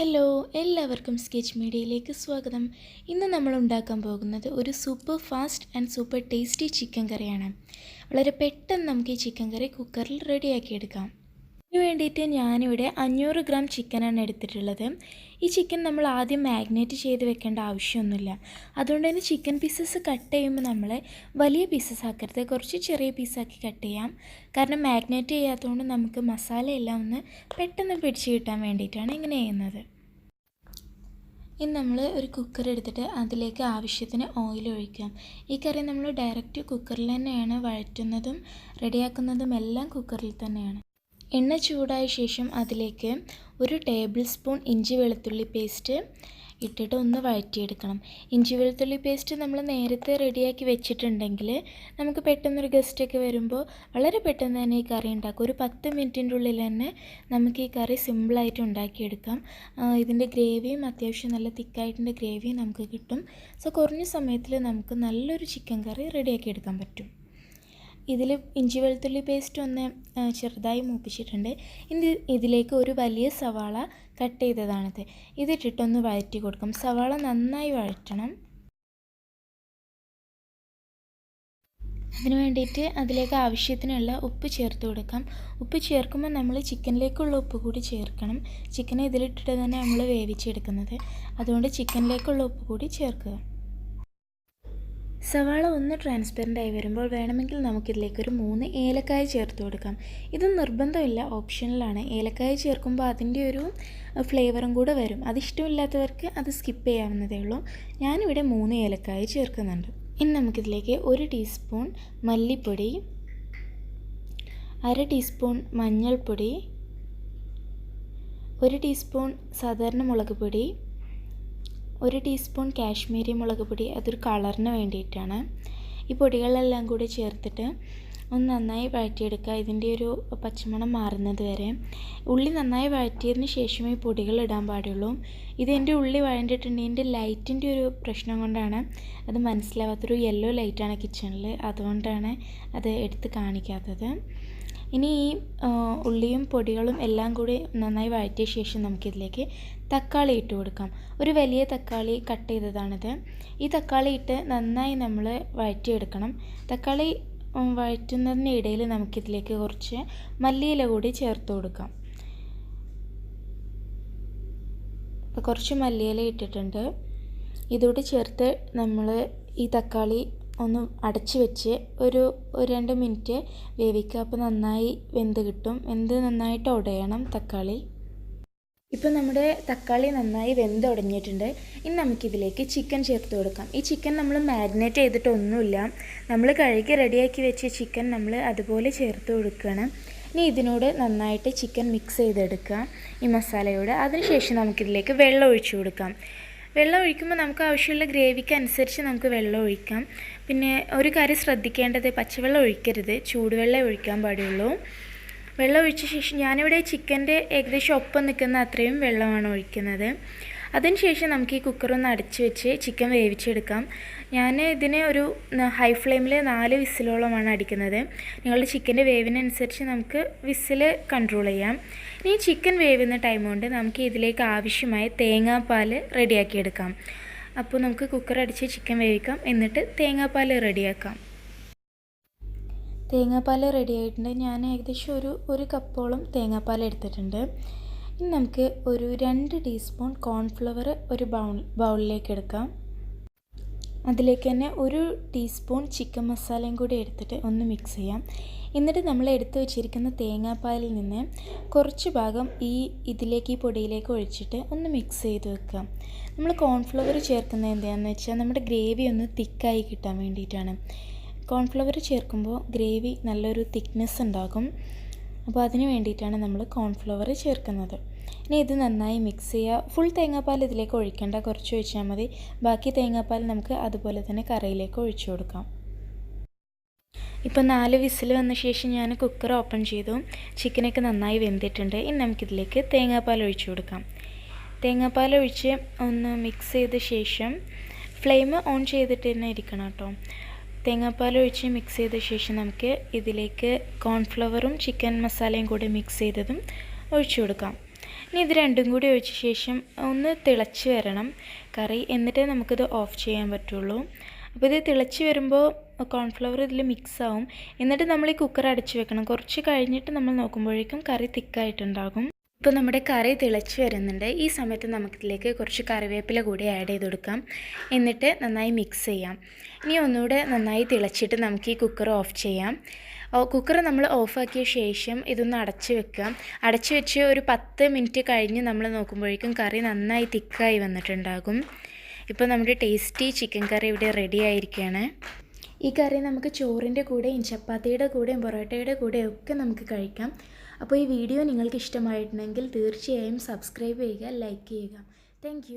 Hello, എല്ലാവർക്കും sketch മീഡിയയിലേക്ക് സ്വാഗതം. ഇന്ന് നമ്മൾ ഉണ്ടാക്കാൻ പോകുന്നത് ഒരു super fast and super tasty chicken കറിയാണ്. വളരെ പെട്ടെന്ന് നമുക്ക് ഈ ചിക്കൻ കറി കുക്കറിൽ റെഡിയാക്കിയെടുക്കാം. ഇതിന് വേണ്ടിയിട്ട് ഞാനിവിടെ 500 ഗ്രാം ചിക്കനാണ് എടുത്തിട്ടുള്ളത്. ഈ ചിക്കൻ നമ്മൾ ആദ്യം മാഗ്നേറ്റ് ചെയ്ത് വെക്കേണ്ട ആവശ്യമൊന്നുമില്ല. അതുകൊണ്ട് തന്നെ ചിക്കൻ പീസസ് കട്ട് ചെയ്യുമ്പോൾ നമ്മൾ വലിയ പീസസ് ആക്കരുത്, കുറച്ച് ചെറിയ പീസാക്കി കട്ട് ചെയ്യാം. കാരണം മാഗ്നേറ്റ് ചെയ്യാത്തതുകൊണ്ട് നമുക്ക് മസാലയെല്ലാം ഒന്ന് പെട്ടെന്ന് പിടിച്ച് കിട്ടാൻ വേണ്ടിയിട്ടാണ് ഇങ്ങനെ ചെയ്യുന്നത്. ഇനി നമ്മൾ ഒരു കുക്കർ എടുത്തിട്ട് അതിലേക്ക് ആവശ്യത്തിന് ഓയിൽ ഒഴിക്കാം. ഈ കറി നമ്മൾ ഡയറക്റ്റ് കുക്കറിൽ തന്നെയാണ് വഴറ്റുന്നതും റെഡിയാക്കുന്നതും എല്ലാം കുക്കറിൽ തന്നെയാണ്. എണ്ണ ചൂടായ ശേഷം അതിലേക്ക് 1 ടേബിൾ സ്പൂൺ ഇഞ്ചി വെളുത്തുള്ളി പേസ്റ്റ് ഇട്ടിട്ട് ഒന്ന് വഴറ്റിയെടുക്കണം. ഇഞ്ചി വെളുത്തുള്ളി പേസ്റ്റ് നമ്മൾ നേരത്തെ റെഡിയാക്കി വെച്ചിട്ടുണ്ടെങ്കിൽ നമുക്ക് പെട്ടെന്നൊരു ഗസ്റ്റൊക്കെ വരുമ്പോൾ വളരെ പെട്ടെന്ന് തന്നെ ഈ കറി ഉണ്ടാക്കും. ഒരു 10 മിനിറ്റിൻ്റെ ഉള്ളിൽ തന്നെ നമുക്ക് ഈ കറി സിമ്പിളായിട്ട് ഉണ്ടാക്കിയെടുക്കാം. ഇതിൻ്റെ ഗ്രേവിയും അത്യാവശ്യം നല്ല തിക്കായിട്ടുള്ള ഗ്രേവിയും നമുക്ക് കിട്ടും. സോ കുറഞ്ഞ സമയത്തിൽ നമുക്ക് നല്ലൊരു ചിക്കൻ കറി റെഡിയാക്കിയെടുക്കാൻ പറ്റും. ഇതിൽ ഇഞ്ചി വെളുത്തുള്ളി പേസ്റ്റ് ഒന്ന് ചെറുതായി മൂപ്പിച്ചിട്ടുണ്ട്. ഇതിലേക്ക് ഒരു വലിയ സവാള കട്ട് ചെയ്തതാണിത്. ഇതിട്ടിട്ടൊന്ന് വഴറ്റി കൊടുക്കും. സവാള നന്നായി വഴറ്റണം. അതിന് വേണ്ടിയിട്ട് അതിലേക്ക് ആവശ്യത്തിനുള്ള ഉപ്പ് ചേർത്ത് കൊടുക്കാം. ഉപ്പ് ചേർക്കുമ്പോൾ നമ്മൾ ചിക്കനിലേക്കുള്ള ഉപ്പ് കൂടി ചേർക്കണം. ചിക്കനെ ഇതിലിട്ടിട്ട് തന്നെ നമ്മൾ വേവിച്ചെടുക്കുന്നത്, അതുകൊണ്ട് ചിക്കനിലേക്കുള്ള ഉപ്പ് കൂടി ചേർക്കുക. സവാള ഒന്ന് ട്രാൻസ്പെറൻ്റ് ആയി വരുമ്പോൾ വേണമെങ്കിൽ നമുക്കിതിലേക്ക് ഒരു 3 ഏലക്കായ ചേർത്ത് കൊടുക്കാം. ഇത് നിർബന്ധമില്ല, ഓപ്ഷണലാണ്. ഏലക്കായ ചേർക്കുമ്പോൾ അതിൻ്റെ ഒരു ഫ്ലേവറും കൂടെ വരും. അതിഷ്ടമില്ലാത്തവർക്ക് അത് സ്കിപ്പ് ചെയ്യാവുന്നതേ ഉള്ളൂ. ഞാനിവിടെ 3 ഏലക്കായ ചേർക്കുന്നുണ്ട്. ഇനി നമുക്കിതിലേക്ക് 1 ടീസ്പൂൺ മല്ലിപ്പൊടി, 1/2 ടീസ്പൂൺ മഞ്ഞൾപ്പൊടി, 1 ടീസ്പൂൺ സാധാരണ മുളക് പൊടി, 1 ടീസ്പൂൺ കാശ്മീരി മുളക് പൊടി, അതൊരു കളറിന് വേണ്ടിയിട്ടാണ്. ഈ പൊടികളെല്ലാം കൂടി ചേർത്തിട്ട് ഒന്ന് നന്നായി വഴറ്റിയെടുക്കുക, ഇതിൻ്റെ ഒരു പച്ചമണം മാറുന്നത് വരെ. ഉള്ളി നന്നായി വഴറ്റിയതിന് ശേഷമേ ഈ പൊടികൾ ഇടാൻ പാടുള്ളൂ. ഇതെൻ്റെ ഉള്ളി വഴണ്ടിട്ടുണ്ടെങ്കിൽ ലൈറ്റിൻ്റെ ഒരു പ്രശ്നം കൊണ്ടാണ് അത് മനസ്സിലാവാത്തൊരു യെല്ലോ ലൈറ്റാണ് കിച്ചണിൽ, അതുകൊണ്ടാണ് അത് എടുത്ത് കാണിക്കാത്തത്. ഇനി ഈ ഉള്ളിയും പൊടികളും എല്ലാം കൂടി നന്നായി വഴറ്റിയ ശേഷം നമുക്കിതിലേക്ക് തക്കാളി ഇട്ട് കൊടുക്കാം. ഒരു വലിയ തക്കാളി കട്ട് ചെയ്തതാണിത്. ഈ തക്കാളി ഇട്ട് നന്നായി നമ്മൾ വഴറ്റിയെടുക്കണം. തക്കാളി വഴറ്റുന്നതിനിടയിൽ നമുക്കിതിലേക്ക് കുറച്ച് മല്ലിയില കൂടി ചേർത്ത് കൊടുക്കാം. അപ്പോൾ കുറച്ച് മല്ലിയില ഇട്ടിട്ടുണ്ട്. ഇതുകൂടി ചേർത്ത് നമ്മൾ ഈ തക്കാളി ഒന്ന് അടച്ച് വെച്ച് ഒരു 2 മിനിറ്റ് വേവിക്കുക. അപ്പോൾ നന്നായി വെന്ത് കിട്ടും. നന്നായിട്ട് ഉടയണം തക്കാളി. ഇപ്പോൾ നമ്മുടെ തക്കാളി നന്നായി വെന്തുടഞ്ഞിട്ടുണ്ട്. ഇനി നമുക്കിതിലേക്ക് ചിക്കൻ ചേർത്ത് കൊടുക്കാം. ഈ ചിക്കൻ നമ്മൾ മാഗ്നേറ്റ് ചെയ്തിട്ടൊന്നുമില്ല, നമ്മൾ കഴുകി റെഡിയാക്കി വെച്ച ചിക്കൻ നമ്മൾ അതുപോലെ ചേർത്ത് കൊടുക്കുകയാണ്. ഇനി ഇതിനോട് നന്നായിട്ട് ചിക്കൻ മിക്സ് ചെയ്തെടുക്കുക ഈ മസാലയോട്. അതിനുശേഷം നമുക്കിതിലേക്ക് വെള്ളം ഒഴിച്ചു കൊടുക്കാം. വെള്ളം ഒഴിക്കുമ്പോൾ നമുക്ക് ആവശ്യമുള്ള ഗ്രേവിക്ക് അനുസരിച്ച് നമുക്ക് വെള്ളം ഒഴിക്കാം. പിന്നെ ഒരു കാര്യം ശ്രദ്ധിക്കേണ്ടത്, പച്ചവെള്ളം ഒഴിക്കരുത്, ചൂടുവെള്ളം ഒഴിക്കാൻ പാടുള്ളൂ. വെള്ളം ഒഴിച്ച ശേഷം ഞാനിവിടെ ചിക്കൻ്റെ ഏകദേശം ഒപ്പം നിൽക്കുന്ന അത്രയും വെള്ളമാണ് ഒഴിക്കുന്നത്. അതിനുശേഷം നമുക്ക് ഈ കുക്കറൊന്ന് അടച്ച് വെച്ച് ചിക്കൻ വേവിച്ചെടുക്കാം. ഞാൻ ഇതിന് ഒരു ഹൈ ഫ്ലെയിമിൽ 4 വിസിലോളമാണ് അടിക്കുന്നത്. നിങ്ങളുടെ ചിക്കൻ്റെ വേവിനനുസരിച്ച് നമുക്ക് വിസിൽ കൺട്രോൾ ചെയ്യാം. ഇനി ചിക്കൻ വേവുന്ന ടൈം കൊണ്ട് നമുക്ക് ഇതിലേക്ക് ആവശ്യമായ തേങ്ങാപ്പാൽ റെഡിയാക്കിയെടുക്കാം. അപ്പോൾ നമുക്ക് കുക്കർ അടിച്ച് ചിക്കൻ വേവിക്കാം, എന്നിട്ട് തേങ്ങാപ്പാൽ റെഡിയാക്കാം. തേങ്ങാപ്പാൽ റെഡി ആയിട്ടുണ്ട്. ഞാൻ ഏകദേശം ഒരു കപ്പോളം തേങ്ങാപ്പാൽ എടുത്തിട്ടുണ്ട്. ഇനി നമുക്ക് ഒരു 2 ടീസ്പൂൺ കോൺഫ്ലവർ ഒരു ബൗളിലേക്ക് എടുക്കാം. അതിലേക്ക് തന്നെ 1 ടീസ്പൂൺ ചിക്കൻ മസാലയും കൂടി എടുത്തിട്ട് ഒന്ന് മിക്സ് ചെയ്യാം. എന്നിട്ട് നമ്മൾ എടുത്ത് വെച്ചിരിക്കുന്ന തേങ്ങാപ്പാലിൽ നിന്ന് കുറച്ച് ഭാഗം ഈ പൊടിയിലേക്ക് ഒഴിച്ചിട്ട് ഒന്ന് മിക്സ് ചെയ്ത് വെക്കാം. നമ്മൾ കോൺഫ്ലവർ ചേർക്കുന്നത് എന്താണെന്ന് വെച്ചാൽ നമ്മുടെ ഗ്രേവി ഒന്ന് തിക്കായി കിട്ടാൻ വേണ്ടിയിട്ടാണ്. കോൺഫ്ലവർ ചേർക്കുമ്പോൾ ഗ്രേവി നല്ലൊരു തിക്നെസ് ഉണ്ടാകും. അപ്പോൾ അതിന് വേണ്ടിയിട്ടാണ് നമ്മൾ കോൺഫ്ലവർ ചേർക്കുന്നത്. ഇനി ഇത് നന്നായി മിക്സ് ചെയ്യുക. ഫുൾ തേങ്ങാപ്പാൽ ഇതിലേക്ക് ഒഴിക്കേണ്ട, കുറച്ച് ഒഴിച്ചാൽ മതി. ബാക്കി തേങ്ങാപ്പാൽ നമുക്ക് അതുപോലെ തന്നെ കറിയിലേക്ക് ഒഴിച്ചു കൊടുക്കാം. ഇപ്പോൾ 4 വിസിൽ വന്ന ശേഷം ഞാൻ കുക്കർ ഓപ്പൺ ചെയ്തു. ചിക്കനൊക്കെ നന്നായി വെന്തിട്ടുണ്ട്. ഇനി നമുക്കിതിലേക്ക് തേങ്ങാപ്പാൽ ഒഴിച്ചു കൊടുക്കാം. തേങ്ങാപ്പാൽ ഒഴിച്ച് ഒന്ന് മിക്സ് ചെയ്ത ശേഷം ഫ്ലെയിം ഓൺ ചെയ്തിട്ട് തന്നെ ഇരിക്കണം കേട്ടോ. തേങ്ങാപ്പാൽ ഒഴിച്ച് മിക്സ് ചെയ്ത ശേഷം നമുക്ക് ഇതിലേക്ക് കോൺഫ്ലവറും ചിക്കൻ മസാലയും കൂടി മിക്സ് ചെയ്തതും ഒഴിച്ചു കൊടുക്കാം. ഇനി ഇത് രണ്ടും കൂടി ഒഴിച്ച ശേഷം ഒന്ന് തിളച്ച് വരണം കറി, എന്നിട്ടേ നമുക്കിത് ഓഫ് ചെയ്യാൻ പറ്റുള്ളൂ. അപ്പോൾ ഇത് തിളച്ച് വരുമ്പോൾ കോൺഫ്ലവർ ഇതിൽ മിക്സ് ആവും. എന്നിട്ട് നമ്മൾ ഈ കുക്കർ അടച്ച് വെക്കണം. കുറച്ച് കഴിഞ്ഞിട്ട് നമ്മൾ നോക്കുമ്പോഴേക്കും കറി തിക്കായിട്ടുണ്ടാകും. ഇപ്പോൾ നമ്മുടെ കറി തിളച്ച് വരുന്നുണ്ട്. ഈ സമയത്ത് നമുക്കിതിലേക്ക് കുറച്ച് കറിവേപ്പില കൂടി ആഡ് ചെയ്ത് കൊടുക്കാം. എന്നിട്ട് നന്നായി മിക്സ് ചെയ്യാം. ഇനി ഒന്നുകൂടെ നന്നായി തിളച്ചിട്ട് നമുക്ക് ഈ കുക്കർ ഓഫ് ചെയ്യാം. കുക്കർ നമ്മൾ ഓഫാക്കിയ ശേഷം ഇതൊന്ന് അടച്ച് വെക്കാം. അടച്ച് വെച്ച് ഒരു 10 മിനിറ്റ് കഴിഞ്ഞ് നമ്മൾ നോക്കുമ്പോഴേക്കും കറി നന്നായി തിക്കായി വന്നിട്ടുണ്ടാകും. ഇപ്പോൾ നമ്മുടെ ടേസ്റ്റി ചിക്കൻ കറി ഇവിടെ റെഡി ആയിരിക്കുകയാണ്. ഈ കറി നമുക്ക് ചോറിൻ്റെ കൂടെയും ചപ്പാത്തിയുടെ കൂടെയും പൊറോട്ടയുടെ കൂടെയും ഒക്കെ നമുക്ക് കഴിക്കാം. അപ്പോൾ ഈ വീഡിയോ നിങ്ങൾക്ക് ഇഷ്ടമായിട്ടുണ്ടെങ്കിൽ തീർച്ചയായും സബ്സ്ക്രൈബ് ചെയ്യുക, ലൈക്ക് ചെയ്യുക. താങ്ക്